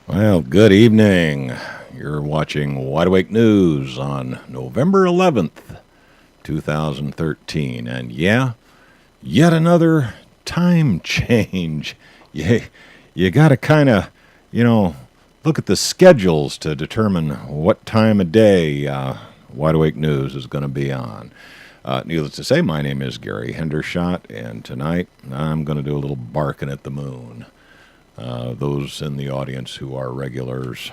Well, good evening. You're watching Wide Awake News on November 11th, 2013. And yeah, yet another time change. You got to kind of, look at the schedules to determine what time of day Wide Awake News is going to be on. Needless to say, my name is Gary Hendershot, and tonight I'm going to do a little barking at the moon. Those in the audience who are regulars,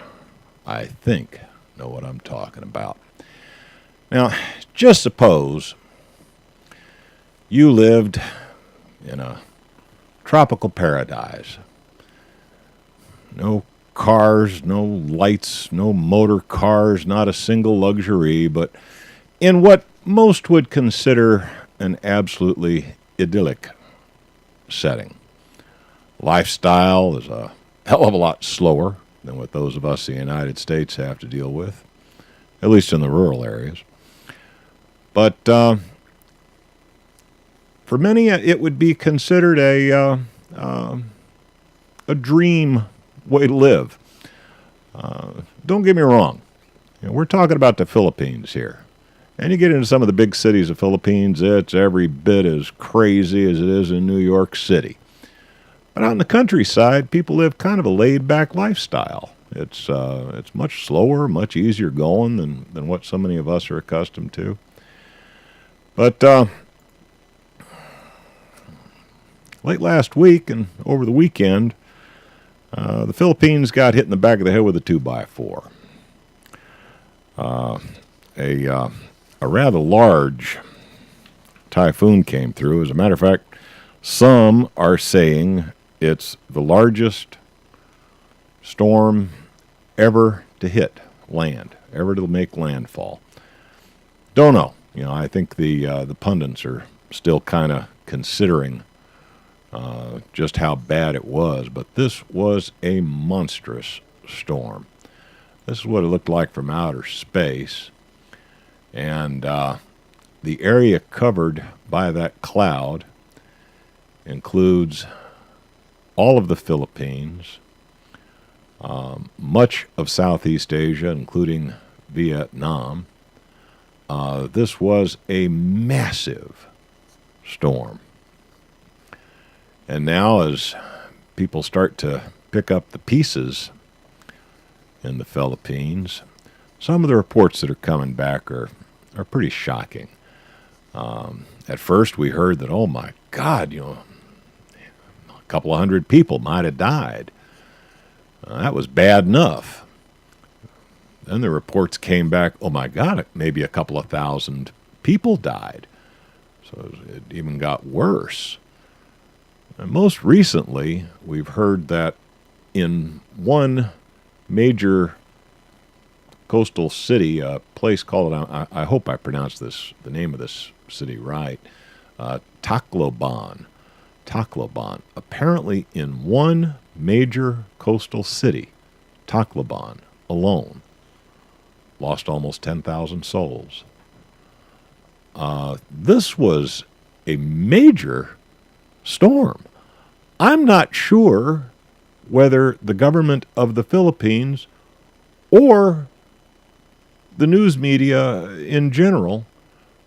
I think, know what I'm talking about. Now, just suppose you lived in a tropical paradise. No cars, no lights, no motor cars, not a single luxury, but in what most would consider an absolutely idyllic setting. Lifestyle is a hell of a lot slower than what those of us in the United States have to deal with, at least in the rural areas. But for many, it would be considered a dream way to live. Don't get me wrong. We're talking about the Philippines here. And you get into some of the big cities of the Philippines, it's every bit as crazy as it is in New York City. But out in the countryside, people live kind of a laid-back lifestyle. It's much slower, much easier going than what so many of us are accustomed to. But late last week and over the weekend, the Philippines got hit in the back of the head with a 2x4. A rather large typhoon came through. As a matter of fact, some are saying it's the largest storm ever to hit land, ever to make landfall. Don't know. I think the pundits are still kind of considering just how bad it was, but this was a monstrous storm. This is what it looked like from outer space, and the area covered by that cloud includes all of the Philippines, much of Southeast Asia, including Vietnam. This was a massive storm. And now as people start to pick up the pieces in the Philippines, some of the reports that are coming back are pretty shocking. At first we heard that, oh my God, a couple of hundred people might have died. That was bad enough. Then the reports came back, oh my God, maybe a couple of thousand people died. So it even got worse. And most recently, we've heard that in one major coastal city, a place called, I hope I pronounced the name of this city right, Tacloban. Apparently in one major coastal city, Tacloban alone, lost almost 10,000 souls. This was a major storm. I'm not sure whether the government of the Philippines or the news media in general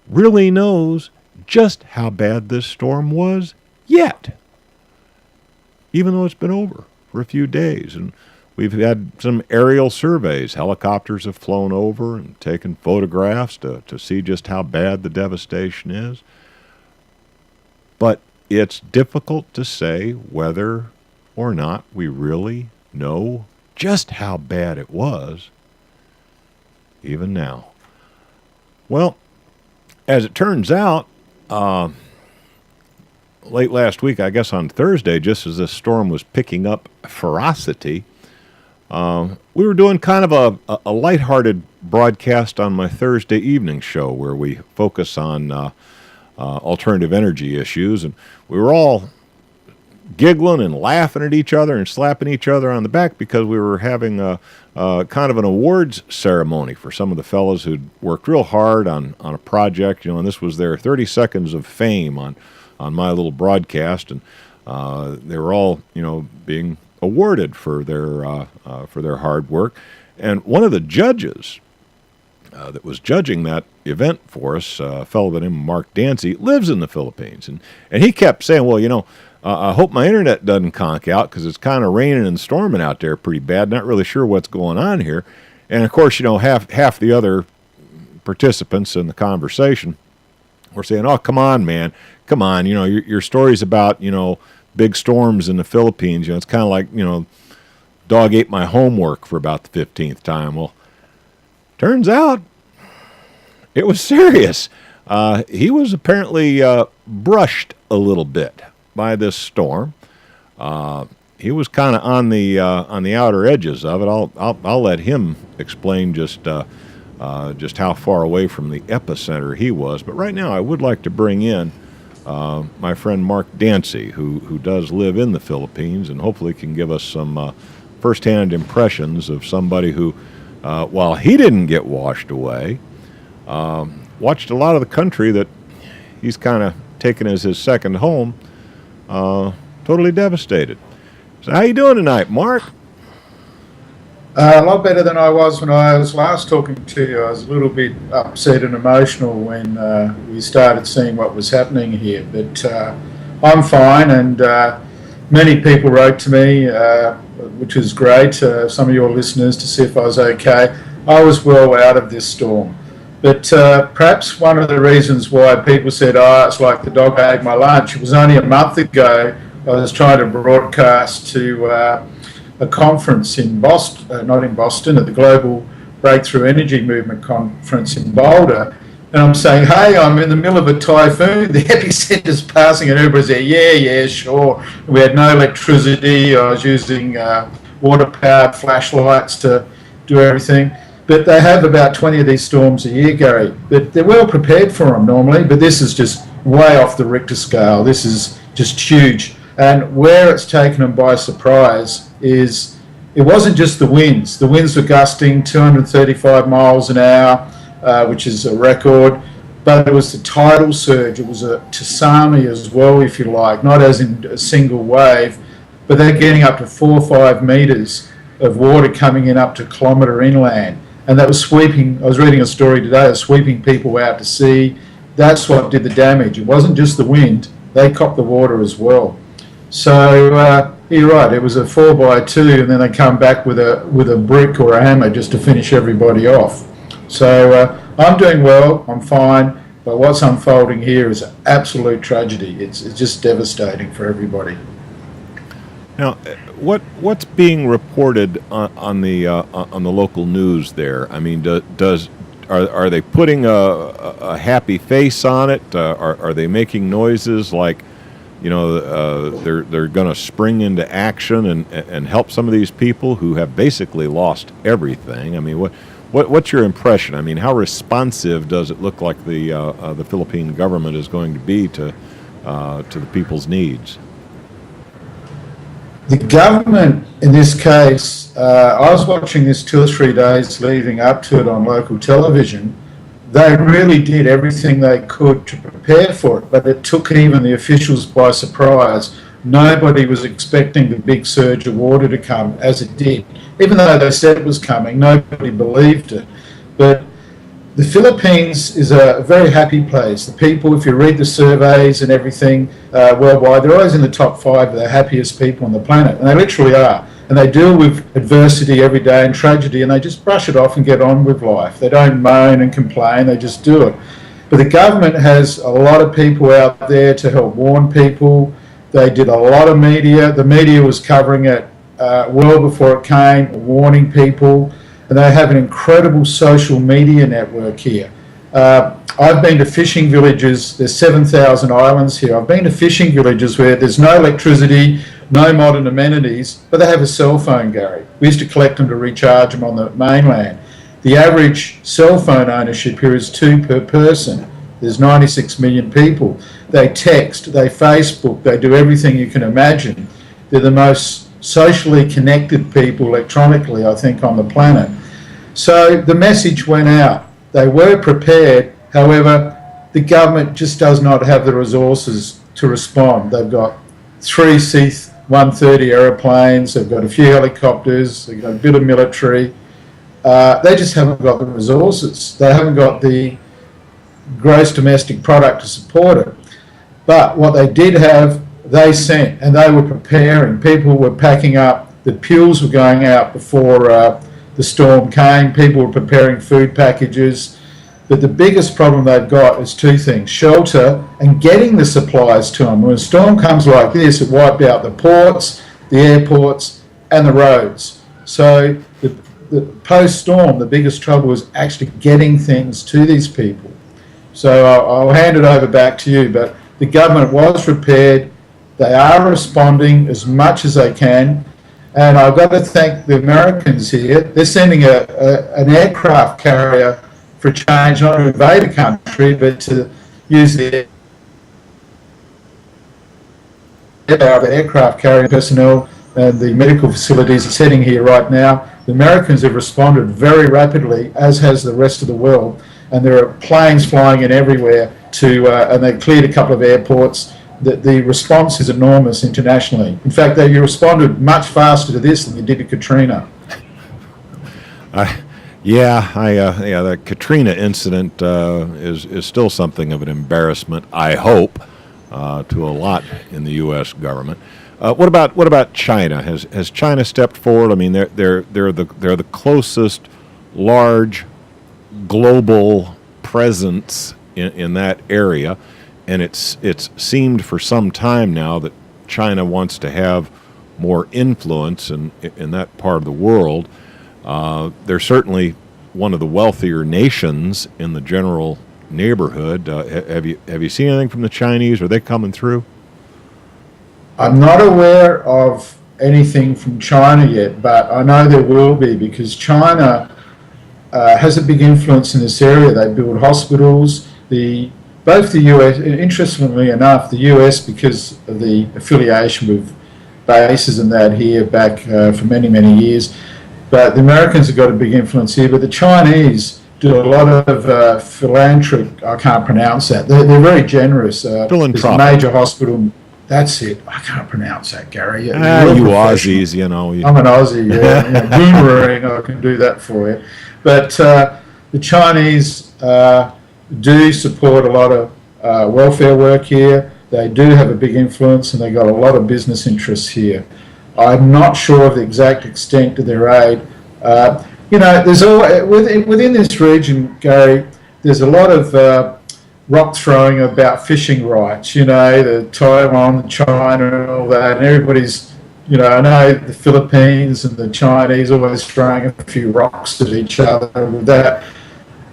really knows just how bad this storm was yet, even though it's been over for a few days. And we've had some aerial surveys. Helicopters have flown over and taken photographs to see just how bad the devastation is. But it's difficult to say whether or not we really know just how bad it was, even now. Well, as it turns out, late last week, I guess on Thursday, just as this storm was picking up ferocity, we were doing kind of a lighthearted broadcast on my Thursday evening show where we focus on alternative energy issues, and we were all giggling and laughing at each other and slapping each other on the back because we were having a kind of an awards ceremony for some of the fellows who'd worked real hard on a project, and this was their 30 seconds of fame on my little broadcast, and they were all, being awarded for their hard work. And one of the judges that was judging that event for us, a fellow by the name of Mark Dansie, lives in the Philippines. And he kept saying, well, I hope my internet doesn't conk out because it's kind of raining and storming out there pretty bad. Not really sure what's going on here. And, of course, half the other participants in the conversation were saying, oh, come on, man. Come on. Your stories about, big storms in the Philippines, it's kind of like, dog ate my homework for about the 15th time. Well, turns out it was serious. He was apparently brushed a little bit by this storm. He was kind of on the outer edges of it. I'll let him explain just how far away from the epicenter he was. But right now, I would like to bring in my friend Mark Dansie, who does live in the Philippines, and hopefully can give us some firsthand impressions of somebody who, while he didn't get washed away, watched a lot of the country that he's kind of taken as his second home, totally devastated. So how you doing tonight, Mark? A lot better than I was when I was last talking to you. I was a little bit upset and emotional when we started seeing what was happening here. But I'm fine, and many people wrote to me, which was great, some of your listeners, to see if I was okay. I was well out of this storm. But perhaps one of the reasons why people said, it's like the dog ate my lunch, it was only a month ago I was trying to broadcast to a conference in Boston, not in Boston, at the Global Breakthrough Energy Movement Conference in Boulder. And I'm saying, hey, I'm in the middle of a typhoon. The epicenter's passing, and everybody's there, yeah, sure. We had no electricity. I was using water-powered flashlights to do everything. But they have about 20 of these storms a year, Gary. But they're well prepared for them normally, but this is just way off the Richter scale. This is just huge. And where it's taken them by surprise is it wasn't just the winds. The winds were gusting 235 miles an hour, which is a record, but it was the tidal surge. It was a tsunami as well, if you like, not as in a single wave, but they're getting up to 4 or 5 metres of water coming in up to a kilometre inland. And that was sweeping, I was reading a story today, sweeping people out to sea. That's what did the damage. It wasn't just the wind, they copped the water as well. So you're right, it was a 4x2, and then they come back with a brick or a hammer just to finish everybody off. So I'm doing well, I'm fine, but what's unfolding here is an absolute tragedy. It's just devastating for everybody. Now, what's being reported on the local news there? I mean, are they putting a happy face on it? Are they making noises like, they're going to spring into action and help some of these people who have basically lost everything? I mean, what's your impression? I mean, how responsive does it look like the Philippine government is going to be to the people's needs? The government, in this case, I was watching this 2 or 3 days leading up to it on local television. They really did everything they could to prepare for it, but it took even the officials by surprise. Nobody was expecting the big surge of water to come as it did. Even though they said it was coming, nobody believed it. But the Philippines is a very happy place. The people, if you read the surveys and everything worldwide, they're always in the top 5 of the happiest people on the planet, and they literally are. And they deal with adversity every day and tragedy, and they just brush it off and get on with life. They don't moan and complain, they just do it. But the government has a lot of people out there to help warn people. They did a lot of media. The media was covering it well before it came, warning people. And they have an incredible social media network here. I've been to fishing villages. There's 7,000 islands here. I've been to fishing villages where there's no electricity, no modern amenities, but they have a cell phone, Gary. We used to collect them to recharge them on the mainland. The average cell phone ownership here is 2 per person. There's 96 million people. They text, they Facebook, they do everything you can imagine. They're the most socially connected people electronically, I think, on the planet. So the message went out. They were prepared. However, the government just does not have the resources to respond. They've got 3 sea 130 aeroplanes, they've got a few helicopters, they've got a bit of military. They just haven't got the resources. They haven't got the gross domestic product to support it. But what they did have, they sent, and they were preparing. People were packing up. The fuels were going out before the storm came. People were preparing food packages. But the biggest problem they've got is two things: shelter and getting the supplies to them. When a storm comes like this, it wiped out the ports, the airports, and the roads. So the post-storm, the biggest trouble was actually getting things to these people. So I'll hand it over back to you, but the government was prepared. They are responding as much as they can. And I've got to thank the Americans here. They're sending an aircraft carrier for a change, not to invade a country, but to use the aircraft carrier personnel and the medical facilities that's heading here right now. The Americans have responded very rapidly, as has the rest of the world, and there are planes flying in everywhere and they cleared a couple of airports. The response is enormous internationally. In fact, you responded much faster to this than you did to Katrina. The Katrina incident is still something of an embarrassment, I hope, to a lot in the U.S. government. What about China? Has China stepped forward? I mean, they're the closest large global presence in that area, and it's seemed for some time now that China wants to have more influence in that part of the world. They're certainly one of the wealthier nations in the general neighborhood. Have you seen anything from the Chinese? Are they coming through? I'm not aware of anything from China yet, but I know there will be, because China has a big influence in this area. They build hospitals. Both the US, interestingly enough, the US, because of the affiliation with bases and that here back for many, many years, but the Americans have got a big influence here. But the Chinese do a lot of philanthropic, I can't pronounce that. They're very generous. There's a major hospital. That's it. I can't pronounce that, Gary. You Aussies, you know. I'm an Aussie, yeah. Boomerang, I can do that for you. But the Chinese do support a lot of welfare work here. They do have a big influence, and they got a lot of business interests here. I'm not sure of the exact extent of their aid. There's within this region, Gary, there's a lot of rock throwing about fishing rights, the Taiwan, China and all that, and everybody's, I know the Philippines and the Chinese always throwing a few rocks at each other with that.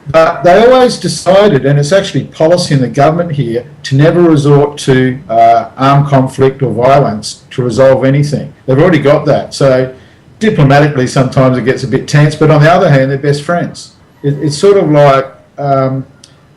But they always decided, and it's actually policy in the government here, to never resort to armed conflict or violence to resolve anything. They've already got that. So diplomatically, sometimes it gets a bit tense, but on the other hand, they're best friends. It's sort of like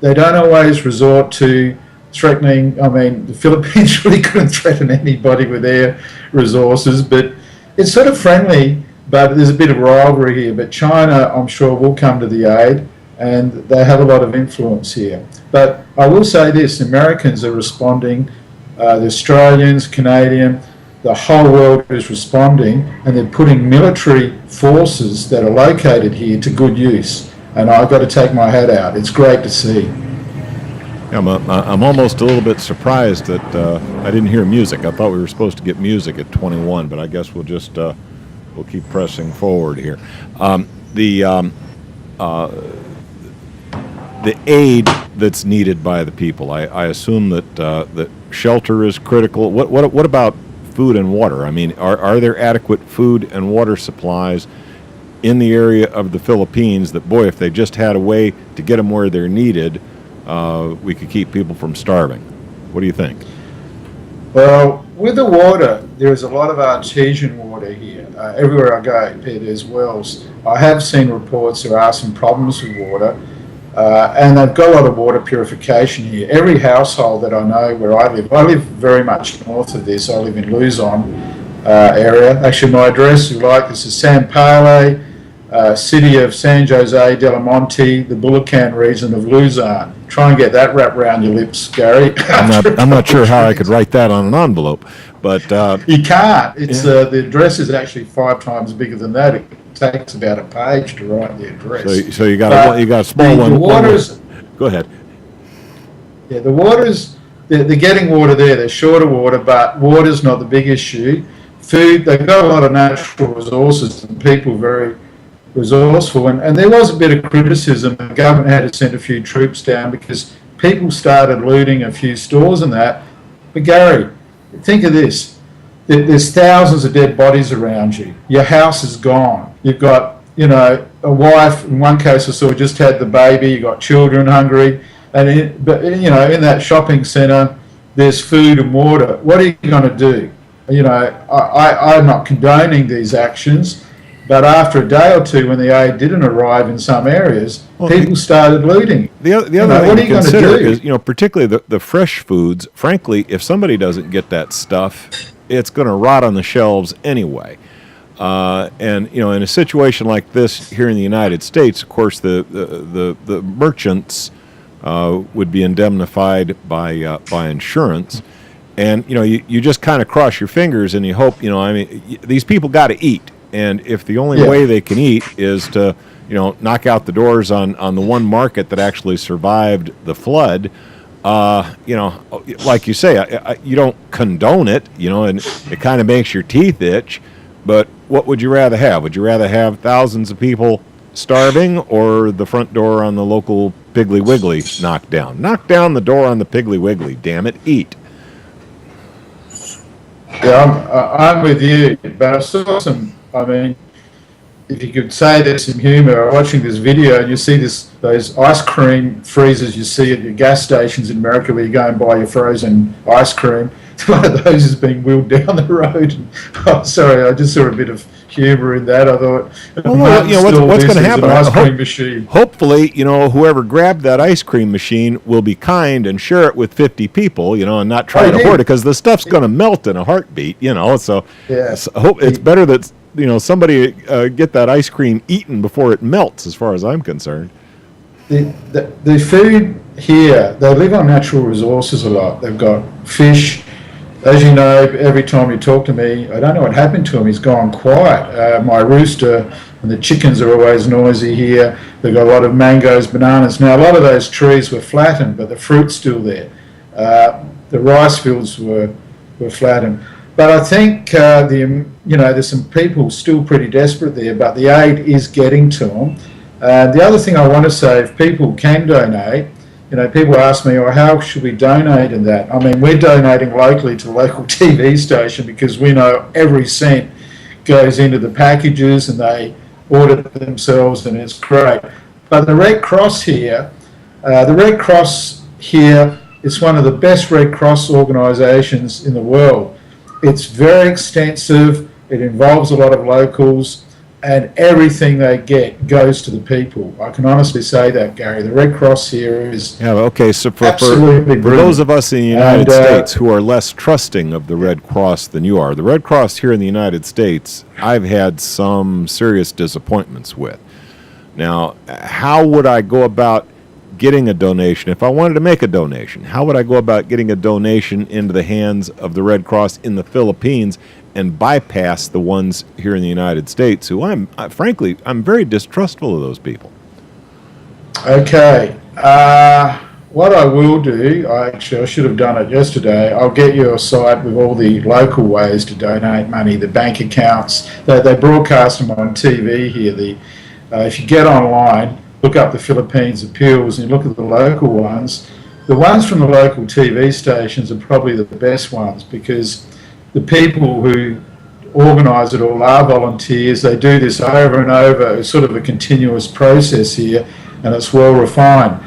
they don't always resort to threatening. I mean, the Philippines really couldn't threaten anybody with their resources, but it's sort of friendly, but there's a bit of rivalry here. But China, I'm sure, will come to the aid, and they have a lot of influence here. But I will say this, Americans are responding, the Australians, Canadian, the whole world is responding, and they're putting military forces that are located here to good use. And I've got to take my hat out. It's great to see. I'm almost a little bit surprised that I didn't hear music. I thought we were supposed to get music at 21, but I guess we'll just we'll keep pressing forward here. The aid that's needed by the people. I assume that shelter is critical. What about food and water? I mean, are there adequate food and water supplies in the area of the Philippines that, boy, if they just had a way to get them where they're needed, we could keep people from starving? What do you think? Well, with the water, there's a lot of artesian water here. Everywhere I go, there's wells. I have seen reports there are some problems with water, and they've got a lot of water purification here. Every household that I know where I live very much north of this. I live in Luzon area. Actually, my address, if you like, this is San Pele, city of San Jose de la Monte, the Bulacan region of Luzon. Try and get that wrapped around your lips, Gary. I'm not sure how I could write that on an envelope, but you can't. It's the address is actually 5 times bigger than that. It takes about a page to write the address. So you got a small one. The waters. Go ahead. Yeah, the waters. They're getting water there. They're short of water, but water's not the big issue. Food. They've got a lot of natural resources and people very resourceful, and there was a bit of criticism. The government had to send a few troops down because people started looting a few stores and that. But Gary, think of this. There's thousands of dead bodies around you. Your house is gone. You've got, a wife, in one case I saw, just had the baby. You've got children hungry. And in that shopping centre, there's food and water. What are you going to do? I'm not condoning these actions, but after a day or two, when the aid didn't arrive in some areas, people started looting. The other thing to consider is, particularly the fresh foods. Frankly, if somebody doesn't get that stuff, it's going to rot on the shelves anyway. And in a situation like this here in the United States, of course, the merchants would be indemnified by insurance. And you just kind of cross your fingers and you hope. These people got to eat. And if the only way they can eat is to, knock out the doors on the one market that actually survived the flood, like you say, you don't condone it, and it kind of makes your teeth itch. But what would you rather have? Would you rather have thousands of people starving or the front door on the local Piggly Wiggly knocked down? Knock down the door on the Piggly Wiggly, damn it, eat. Yeah, I'm with you, but I saw if you could say there's some humour, watching this video and you see those ice cream freezers you see at your gas stations in America where you go and buy your frozen ice cream. One of those is being wheeled down the road. Sorry, I just saw a bit of humour in that. I thought, what's going to happen? An ice cream machine. Hopefully, whoever grabbed that ice cream machine will be kind and share it with 50 people, and not try to hoard it, because the stuff's going to melt in a heartbeat, So I hope it's better that somebody get that ice cream eaten before it melts, as far as I'm concerned. The food here, they live on natural resources a lot. They've got fish. As you know, every time you talk to me, I don't know what happened to him. He's gone quiet. My rooster and the chickens are always noisy here. They've got a lot of mangoes, bananas. Now, a lot of those trees were flattened, but the fruit's still there. The rice fields were flattened. But I think there's some people still pretty desperate there, but the aid is getting to them. The other thing I want to say, if people can donate, people ask me, how should we donate in that? I mean, we're donating locally to the local TV station because we know every cent goes into the packages and they order it themselves, and it's great. But the Red Cross here is one of the best Red Cross organisations in the world. It's very extensive, it involves a lot of locals, and everything they get goes to the people. I can honestly say that, Gary. The Red Cross here is so for those of us in the United States who are less trusting of the Red Cross than you are, the Red Cross here in the United States, I've had some serious disappointments with. Now, how would I go about getting a donation? If I wanted to make a donation, how would I go about getting a donation into the hands of the Red Cross in the Philippines and bypass the ones here in the United States, who I'm very distrustful of those people? Okay. What I will do, I should have done it yesterday. I'll get you a site with all the local ways to donate money, the bank accounts. They broadcast them on TV here. If you get online, look up the Philippines appeals and look at the local ones. The ones from the local TV stations are probably the best ones, because the people who organise it all are volunteers. They do this over and over. It's sort of a continuous process here, and it's well refined.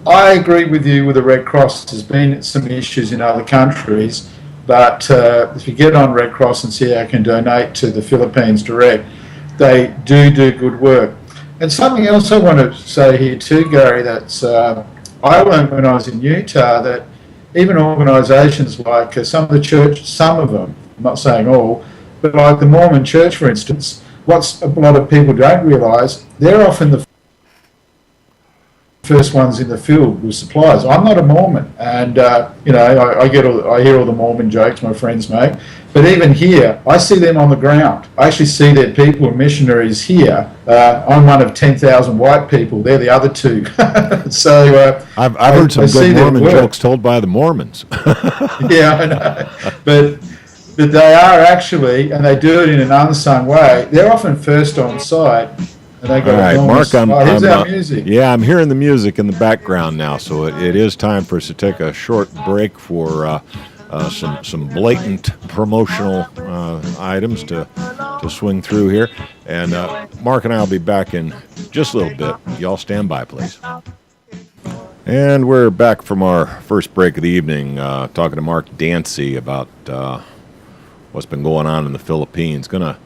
I agree with you with the Red Cross. There's been some issues in other countries, but if you get on Red Cross and see how you can donate to the Philippines direct, they do good work. And something else I want to say here too, Gary, that's I learned when I was in Utah that even organisations like some of them, I'm not saying all, but like the Mormon Church, for instance, what's a lot of people don't realise, they're often the first ones in the field with supplies. I'm not a Mormon, and I hear all the Mormon jokes my friends make, but even here, I see them on the ground. I actually see their people and missionaries here. I'm one of 10,000 white people. They're the other two. So I've heard some good Mormon jokes told by the Mormons. Yeah, I know, but they are actually, and they do it in an unsung way. They're often first on site. And they go, all right, Mark, here's our music. Yeah, I'm hearing the music in the background now, so it is time for us to take a short break for some blatant promotional items to swing through here. And Mark and I will be back in just a little bit. Y'all stand by, please. And we're back from our first break of the evening, talking to Mark Dansie about what's been going on in the Philippines. Going to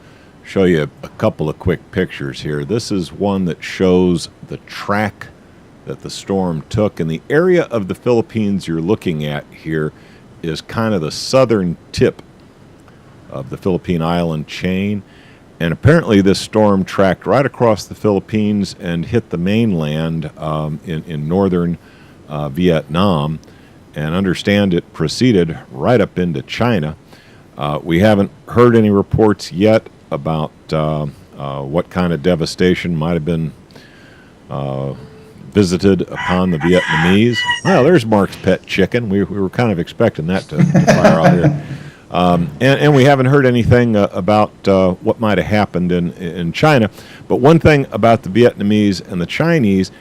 show you a couple of quick pictures here. This is one that shows the track that the storm took. And the area of the Philippines you're looking at here is kind of the southern tip of the Philippine island chain. And apparently this storm tracked right across the Philippines and hit the mainland in northern Vietnam. And understand it proceeded right up into China. We haven't heard any reports yet about what kind of devastation might have been visited upon the Vietnamese. Well, there's Mark's pet chicken. We were kind of expecting that to fire out here. And we haven't heard anything about what might have happened in China. But one thing about the Vietnamese and the Chinese,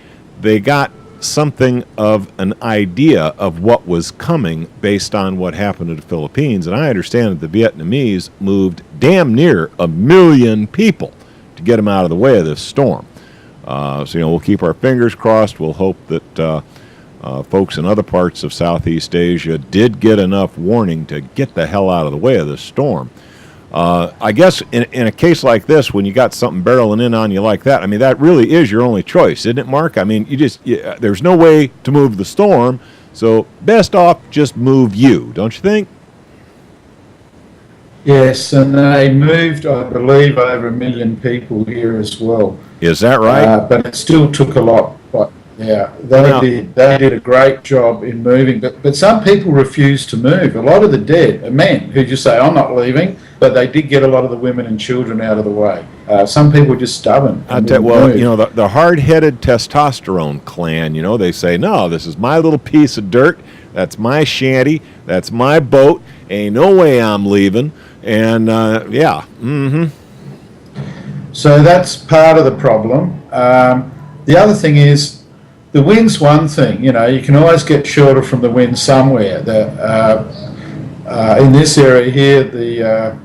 they got something of an idea of what was coming based on what happened to the Philippines. And I understand that the Vietnamese moved damn near 1 million people to get them out of the way of this storm. So, we'll keep our fingers crossed. We'll hope that folks in other parts of Southeast Asia did get enough warning to get the hell out of the way of this storm. I guess in a case like this, when you got something barreling in on you like that, I mean, that really is your only choice, isn't it, Mark? I mean, there's no way to move the storm, so best off just move you, don't you think? Yes, and they moved, I believe, over 1 million people here as well. Is that right? But it still took a lot. But yeah, they did a great job in moving. But some people refused to move. A lot of the dead are men who just say, I'm not leaving. But they did get a lot of the women and children out of the way. Some people were just stubborn. The hard-headed testosterone clan, they say, no, this is my little piece of dirt. That's my shanty. That's my boat. Ain't no way I'm leaving. And, So that's part of the problem. The other thing is, the wind's one thing. You can always get shelter from the wind somewhere. In this area here,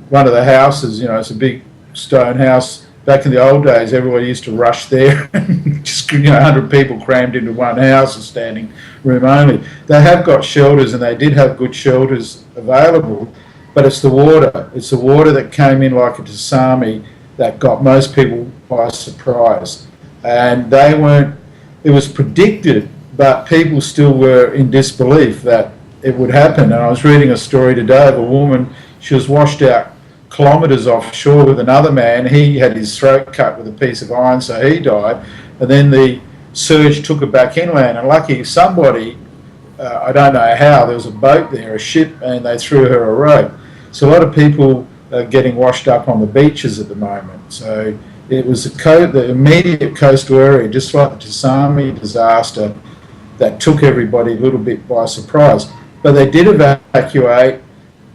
one of the houses, it's a big stone house. Back in the old days, everybody used to rush there, and just 100 people crammed into one house, a standing room only. They have got shelters, and they did have good shelters available, but it's the water. It's the water that came in like a tsunami that got most people by surprise. And it was predicted, but people still were in disbelief that it would happen. And I was reading a story today of a woman, she was washed out kilometres offshore with another man. He had his throat cut with a piece of iron, so he died. And then the surge took her back inland. And lucky somebody, I don't know how, there was a boat there, a ship, and they threw her a rope. So a lot of people are getting washed up on the beaches at the moment. So it was the immediate coastal area, just like the tsunami disaster, that took everybody a little bit by surprise. But they did evacuate.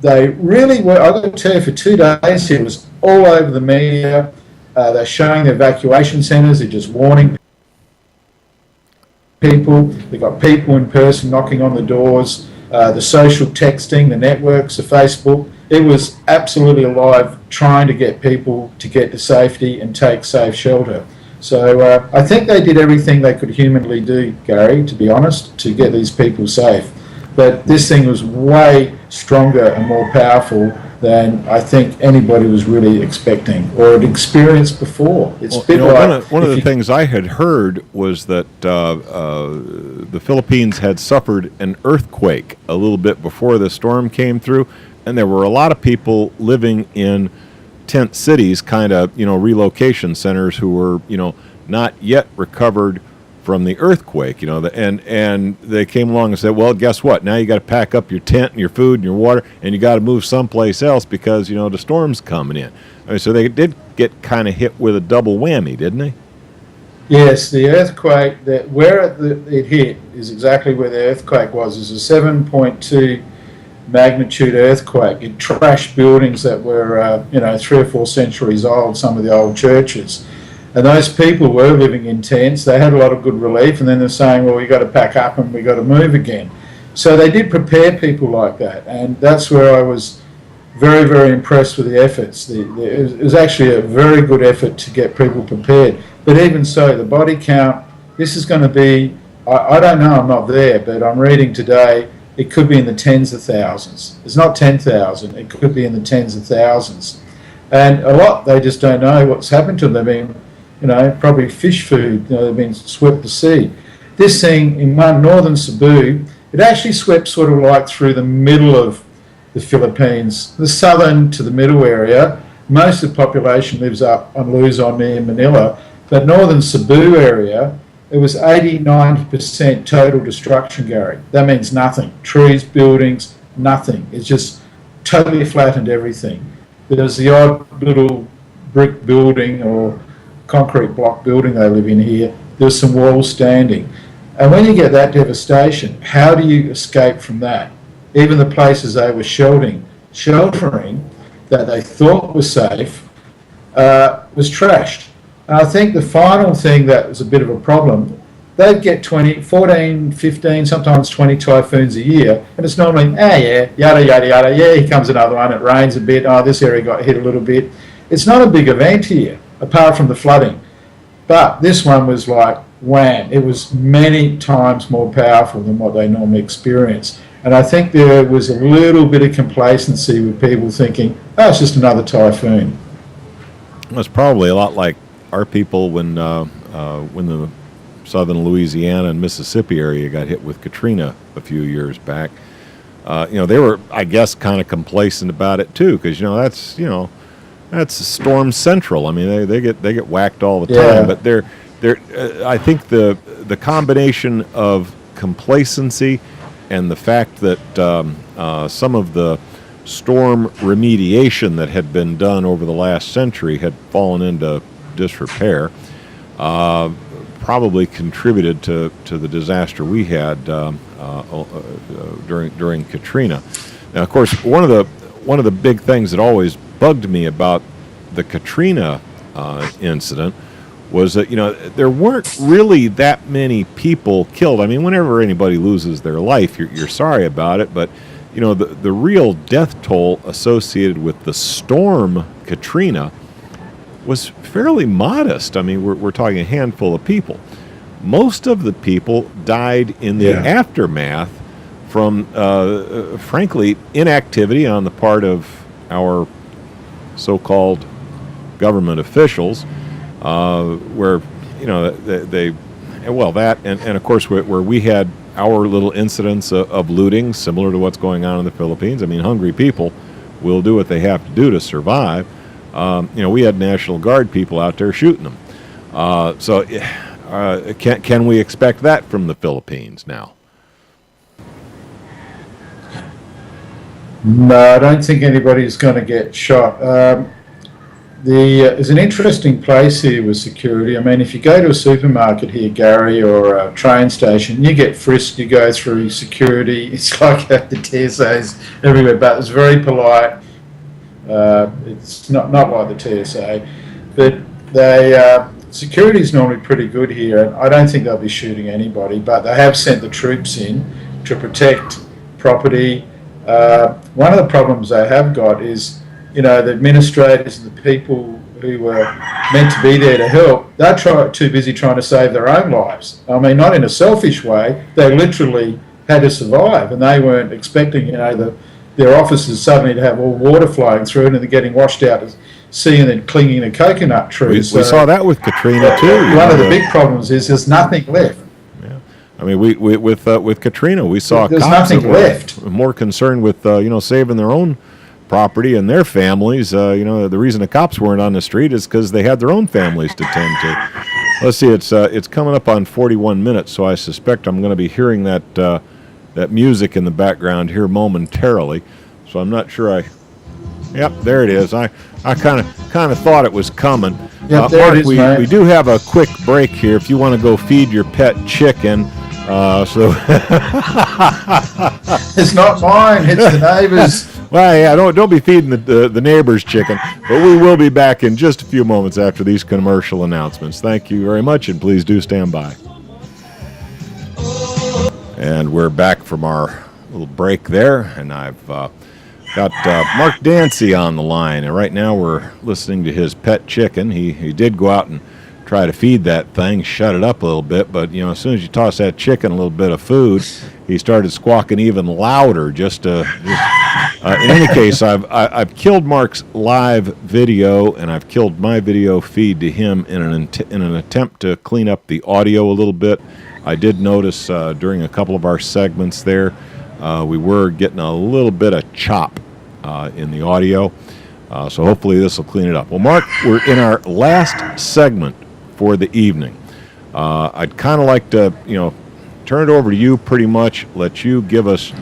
They really were, I've got to tell you, for 2 days it was all over the media. They're showing the evacuation centres, they're just warning people. They've got people in person knocking on the doors, the social texting, the networks, the Facebook. It was absolutely alive, trying to get people to get to safety and take safe shelter. So I think they did everything they could humanly do, Gary, to be honest, to get these people safe. But this thing was way stronger and more powerful than I think anybody was really expecting or had experienced before. It's one of the things I had heard was that the Philippines had suffered an earthquake a little bit before the storm came through, and there were a lot of people living in tent cities, kind of, relocation centers who were, not yet recovered from the earthquake, and they came along and said, well, guess what? Now you got to pack up your tent and your food and your water, and you got to move someplace else because, the storm's coming in. I mean, so they did get kind of hit with a double whammy, didn't they? Yes, the earthquake, where it hit is exactly where the earthquake was. It was a 7.2 magnitude earthquake. It trashed buildings that were, 3 or 4 centuries old, some of the old churches. And those people were living in tents. They had a lot of good relief, and then they're saying, well, we've got to pack up and we've got to move again. So they did prepare people like that, and that's where I was very, very impressed with the efforts. It was actually a very good effort to get people prepared. But even so, the body count, this is going to be, I don't know, I'm not there, but I'm reading today, it could be in the tens of thousands. It's not 10,000, it could be in the tens of thousands. And a lot, they just don't know what's happened to them. They've been, probably fish food, they've been swept to sea. This thing in northern Cebu, it actually swept sort of like through the middle of the Philippines, the southern to the middle area. Most of the population lives up on Luzon near Manila, but northern Cebu area, it was 80-90% total destruction, Gary. That means nothing. Trees, buildings, nothing. It's just totally flattened everything. There's the odd little brick building or concrete block building they live in here. There's some walls standing. And when you get that devastation, how do you escape from that? Even the places they were sheltering that they thought was safe was trashed. And I think the final thing that was a bit of a problem, they'd get 14, 15, sometimes 20 typhoons a year, and it's normally, yada, yada, yada, here comes another one, it rains a bit, this area got hit a little bit. It's not a big event here, apart from the flooding. But this one was like, wham, it was many times more powerful than what they normally experience. And I think there was a little bit of complacency with people thinking, it's just another typhoon. It's probably a lot like our people when the southern Louisiana and Mississippi area got hit with Katrina a few years back. They were, I guess, kind of complacent about it too, because that's storm central. I mean, they get whacked all the time. But I think the combination of complacency and the fact that some of the storm remediation that had been done over the last century had fallen into disrepair probably contributed to the disaster we had during Katrina. Now, of course, one of the big things that always bugged me about the Katrina incident was that there weren't really that many people killed. I mean, whenever anybody loses their life, you're sorry about it, but the real death toll associated with the storm Katrina was fairly modest. I mean, we're talking a handful of people. Most of the people died in the aftermath from, frankly, inactivity on the part of our so-called government officials, where that and of course where we had our little incidents of looting similar to what's going on in the Philippines. I mean, hungry people will do what they have to do to survive. We had National Guard people out there shooting them. Can we expect that from the Philippines now? No, I don't think anybody's going to get shot. There's an interesting place here with security. I mean, if you go to a supermarket here, Gary, or a train station, you get frisked, you go through security. It's like the TSA's everywhere, but it's very polite. It's not like the TSA, but security is normally pretty good here, and I don't think they'll be shooting anybody, but they have sent the troops in to protect property. One of the problems they have got is, the administrators and the people who were meant to be there to help, they're too busy trying to save their own lives. I mean, not in a selfish way, they literally had to survive, and they weren't expecting, their officers suddenly to have all water flowing through it, and they're getting washed out to sea and then clinging to coconut trees. We saw that with Katrina too. One of the big problems is there's nothing left. Yeah, I mean, with Katrina, we saw there's cops nothing left. more concerned with saving their own property and their families. The reason the cops weren't on the street is because they had their own families to tend to. Let's see, it's coming up on 41 minutes, so I suspect I'm going to be hearing that music in the background here momentarily. So I'm not sure Yep, there it is. I kind of thought it was coming. Yep, there Mark, it is, mate. we do have a quick break here. If you want to go feed your pet chicken, so it's not mine. It's the neighbours. Well, yeah, don't be feeding the neighbor's chicken. But we will be back in just a few moments after these commercial announcements. Thank you very much, and please do stand by. And we're back from our little break there, and I've got Mark Dansie on the line, and right now we're listening to his pet chicken. He did go out and try to feed that thing, shut it up a little bit, but as soon as you toss that chicken a little bit of food, he started squawking even louder. In any case, I've killed Mark's live video, and I've killed my video feed to him in an attempt to clean up the audio a little bit. I did notice during a couple of our segments there, we were getting a little bit of chop in the audio, so hopefully this will clean it up. Well, Mark, we're in our last segment for the evening. I'd kind of like to, turn it over to you pretty much, let you give us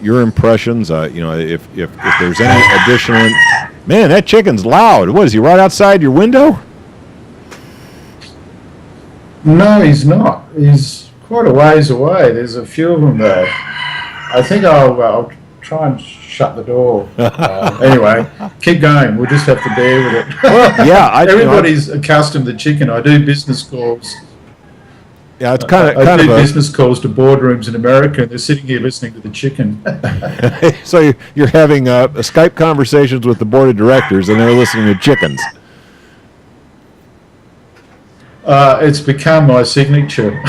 your impressions, if there's any additional... Man, that chicken's loud. What, is he right outside your window? No, he's not. He's quite a ways away. There's a few of them there. I think I'll try and shut the door. Anyway, keep going. We'll just have to bear with it. Well, yeah, everybody's accustomed to chicken. I do business calls. Yeah, it's I do business calls to boardrooms in America, and they're sitting here listening to the chicken. So you're having a Skype conversations with the board of directors, and they're listening to chickens. It's become my signature.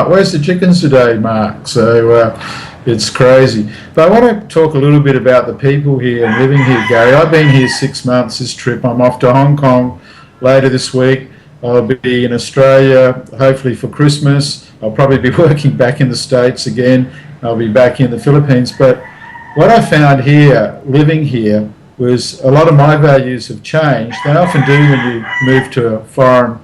Where's the chickens today, Mark? So it's crazy. But I want to talk a little bit about the people here and living here, Gary. I've been here 6 months this trip. I'm off to Hong Kong later this week. I'll be in Australia, hopefully for Christmas. I'll probably be working back in the States again. I'll be back in the Philippines. But what I found here, living here, was a lot of my values have changed. They often do when you move to a foreign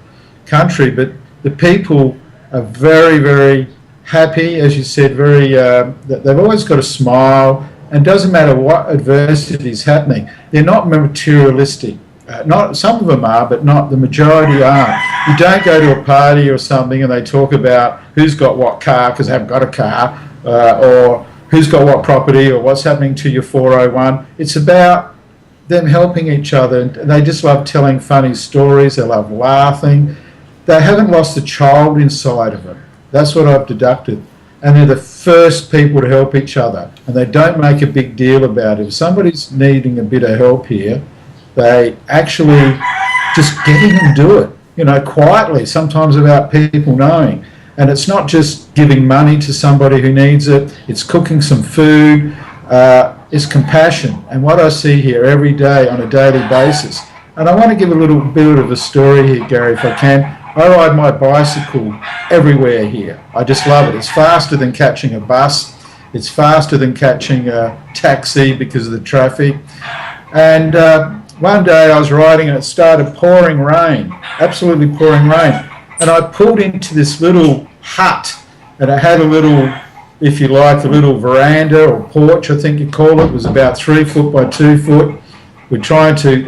country, but the people are very, very happy, as you said, they've always got a smile, and doesn't matter what adversity is happening. They're not materialistic. Not some of them are, but not the majority aren't. You don't go to a party or something and they talk about who's got what car because they haven't got a car, or who's got what property, or what's happening to your 401. It's about them helping each other, and they just love telling funny stories. They love laughing. They haven't lost a child inside of them. That's what I've deducted. And they're the first people to help each other, and they don't make a big deal about it. If somebody's needing a bit of help here, they actually just get in and do it, quietly, sometimes without people knowing. And it's not just giving money to somebody who needs it, it's cooking some food, it's compassion. And what I see here every day on a daily basis, and I want to give a little bit of a story here, Gary, if I can. I ride my bicycle everywhere here. I just love it. It's faster than catching a bus. It's faster than catching a taxi because of the traffic. And one day I was riding and it started pouring rain, absolutely pouring rain. And I pulled into this little hut, and it had a little, if you like, a little veranda or porch, I think you call it. It was about 3 foot by 2 foot. We're trying to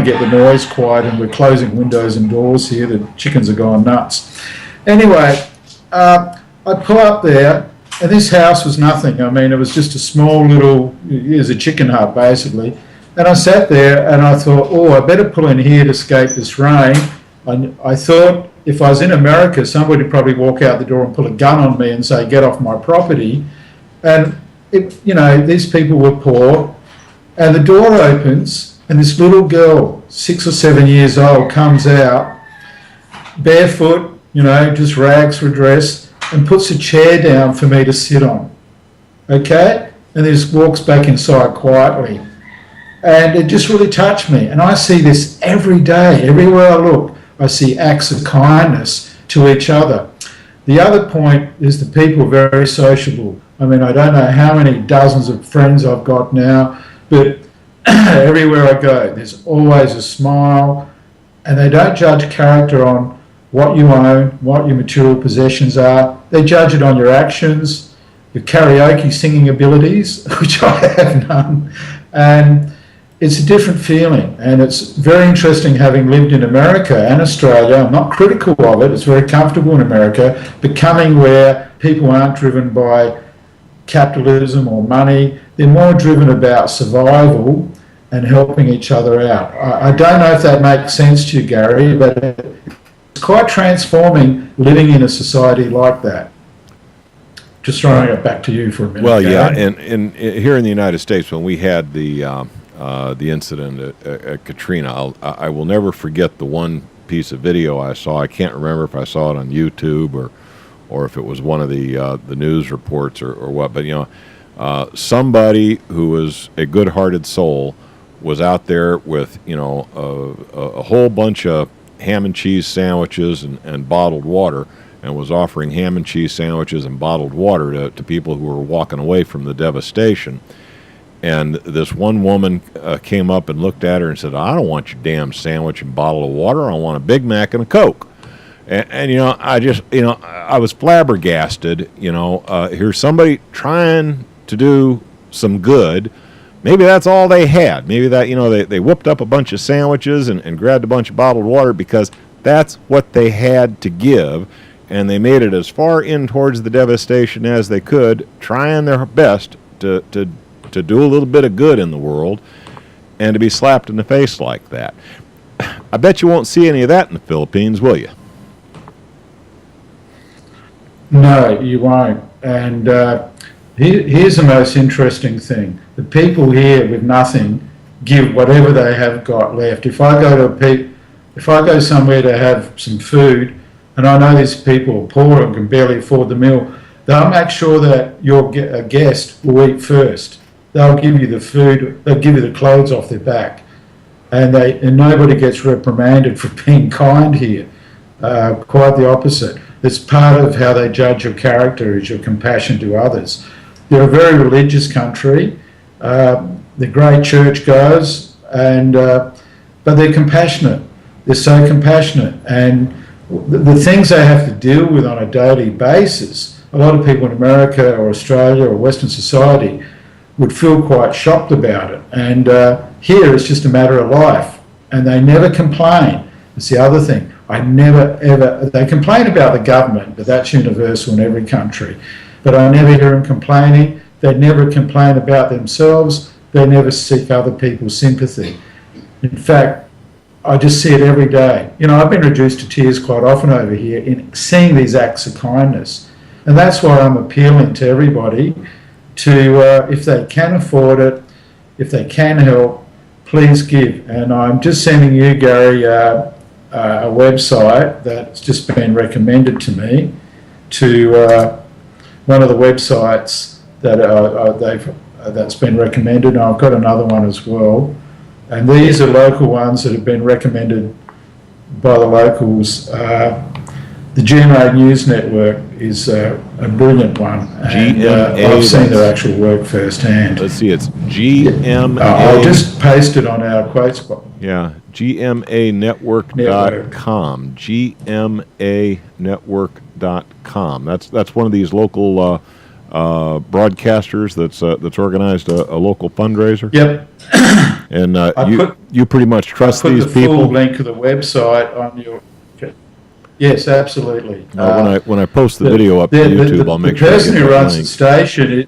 get the noise quiet, and we're closing windows and doors here. The chickens are going nuts. Anyway, I pull up there, and this house was nothing. I mean, it was just a small little, it was a chicken hut basically. And I sat there and I thought, I better pull in here to escape this rain. I thought if I was in America, somebody would probably walk out the door and pull a gun on me and say, get off my property. And, these people were poor. And the door opens, and this little girl, 6 or 7 years old, comes out, barefoot, just rags for a dress, and puts a chair down for me to sit on. Okay? And just walks back inside quietly. And it just really touched me. And I see this every day, everywhere I look. I see acts of kindness to each other. The other point is the people are very sociable. I mean, I don't know how many dozens of friends I've got now, but everywhere I go, there's always a smile, and they don't judge character on what you own, what your material possessions are. They judge it on your actions, your karaoke singing abilities, which I have none, and it's a different feeling. And it's very interesting, having lived in America and Australia. I'm not critical of it, it's very comfortable in America, but coming where people aren't driven by capitalism or money, they're more driven about survival and helping each other out. I don't know if that makes sense to you, Gary, but it's quite transforming living in a society like that. Just throwing it back to you for a minute. Well, Gary. yeah, and here in the United States, when we had the incident at Katrina, I will never forget the one piece of video I saw. I can't remember if I saw it on YouTube or if it was one of the news reports or what. But somebody who was a good-hearted soul was out there with a whole bunch of ham and cheese sandwiches and bottled water, and was offering ham and cheese sandwiches and bottled water to people who were walking away from the devastation. And this one woman came up and looked at her and said, "I don't want your damn sandwich and bottle of water. I want a Big Mac and a Coke." And I was flabbergasted. Here's somebody trying to do some good. Maybe that's all they had. Maybe that, they whipped up a bunch of sandwiches and grabbed a bunch of bottled water because that's what they had to give. And they made it as far in towards the devastation as they could, trying their best to do a little bit of good in the world, and to be slapped in the face like that. I bet you won't see any of that in the Philippines, will you? No, you won't. And here's the most interesting thing. The people here with nothing give whatever they have got left. If I go somewhere to have some food, and I know these people are poor and can barely afford the meal, they'll make sure that your guest will eat first. They'll give you the food, they'll give you the clothes off their back. And nobody gets reprimanded for being kind here. Quite the opposite. It's part of how they judge your character, is your compassion to others. They're a very religious country. They're great churchgoers, but they're compassionate. They're so compassionate. And the things they have to deal with on a daily basis, a lot of people in America or Australia or Western society would feel quite shocked about it. And here it's just a matter of life. And they never complain. It's the other thing. They complain about the government, but that's universal in every country. But I never hear them complaining. They never complain about themselves. They never seek other people's sympathy. In fact, I just see it every day. I've been reduced to tears quite often over here in seeing these acts of kindness. And that's why I'm appealing to everybody to, if they can afford it, if they can help, please give. And I'm just sending you, Gary, a website that's just been recommended to me, to one of the websites that's been recommended. And I've got another one as well. And these are local ones that have been recommended by the locals. The GMA News Network is a brilliant one. And I've seen their actual work firsthand. Let's see, it's GMA. I'll just paste it on our quote spot. Yeah, GMAnetwork.com. GMAnetwork.com. That's one of these local broadcasters that's organized a local fundraiser. Yep. And you pretty much trust these people. I put the full link of the website on your. Yes, absolutely. When I post the video up to YouTube, I'll make sure. The person who runs the station,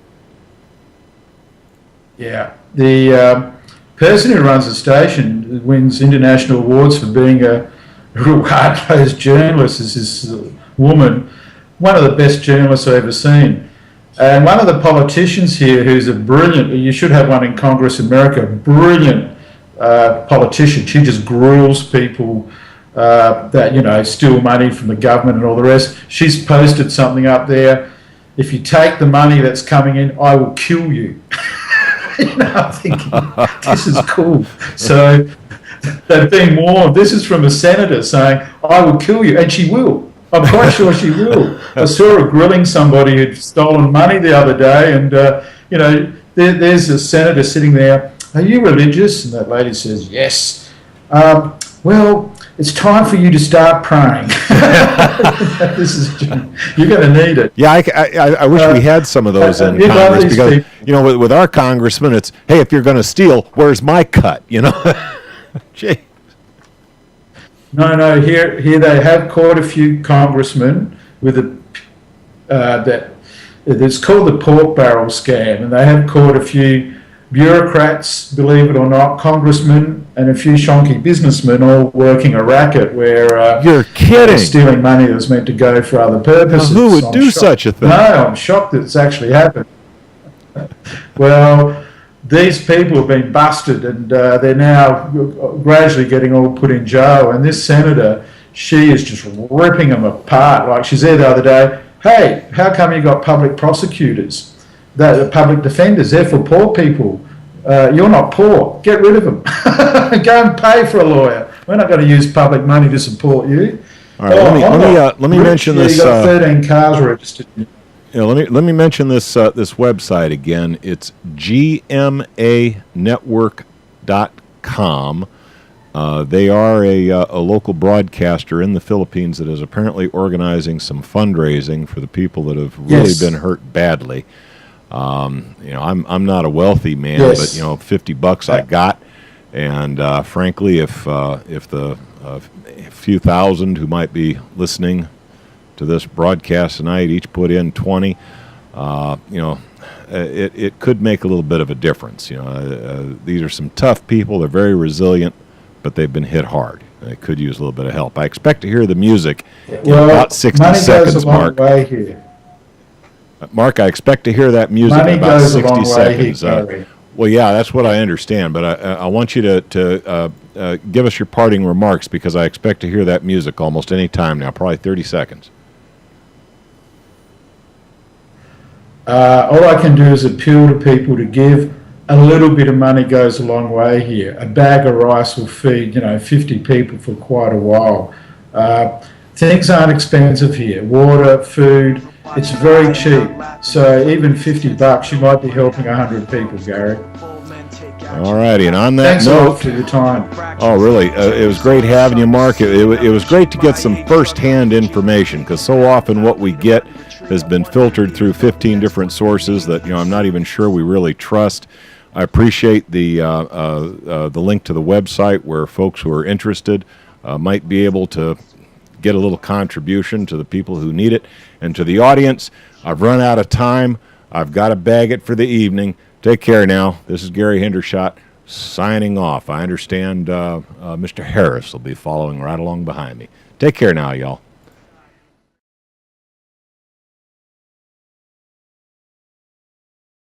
the person who runs the station wins international awards for being a real hard-nosed journalist. Is this woman, one of the best journalists I've ever seen. And one of the politicians here, who's a brilliant, you should have one in Congress America, brilliant politician. She just gruels people that, steal money from the government and all the rest. She's posted something up there. If you take the money that's coming in, I will kill you. I'm thinking, this is cool. So they've been warned. This is from a senator saying, I will kill you. And she will. I'm quite sure she will. I saw her grilling somebody who'd stolen money the other day, and there's a senator sitting there. Are you religious? And that lady says, yes. Well, it's time for you to start praying. You're going to need it. Yeah, I wish we had some of those in Congress because, with our congressman, it's, hey, if you're going to steal, where's my cut? Gee. No. Here they have caught a few congressmen with it's called the pork barrel scam, and they have caught a few bureaucrats, believe it or not, congressmen, and a few shonky businessmen all working a racket where you're kidding, stealing money that was meant to go for other purposes. Now, who would do such a thing? No, I'm shocked that it's actually happened. Well, these people have been busted, and they're now gradually getting all put in jail. And this senator, she is just ripping them apart. Like, she's there the other day. Hey, how come you got public prosecutors? The public defenders, they're for poor people. You're not poor. Get rid of them. Go and pay for a lawyer. We're not going to use public money to support you. All right, let me mention this. You got 13 cars registered. Yeah, let me mention this this website again. It's gmanetwork.com. They are a local broadcaster in the Philippines that is apparently organizing some fundraising for the people that have really been hurt badly. I'm not a wealthy man, but $50 I got, and frankly, if the few thousand who might be listening to this broadcast tonight each put in 20, it could make a little bit of a difference. These are some tough people. They're very resilient, but they've been hit hard. They could use a little bit of help. I expect to hear the music in about 60 seconds, Mark. Way here. Mark, I expect to hear that music in about 60 seconds. Well, yeah, that's what I understand, but I want you to give us your parting remarks because I expect to hear that music almost any time now, probably 30 seconds. All I can do is appeal to people to give. A little bit of money goes a long way here. A bag of rice will feed, 50 people for quite a while. Things aren't expensive here. Water, food, it's very cheap. So even $50, you might be helping 100 people, Gary. All righty, and on that Thanks note, a lot for your time. Oh, really? It was great having you, Mark. It was great to get some first-hand information because so often what we get has been filtered through 15 different sources that I'm not even sure we really trust. I appreciate the link to the website where folks who are interested might be able to get a little contribution to the people who need it. And to the audience, I've run out of time. I've got to bag it for the evening. Take care now. This is Gary Hendershot signing off. I understand Mr. Harris will be following right along behind me. Take care now, y'all.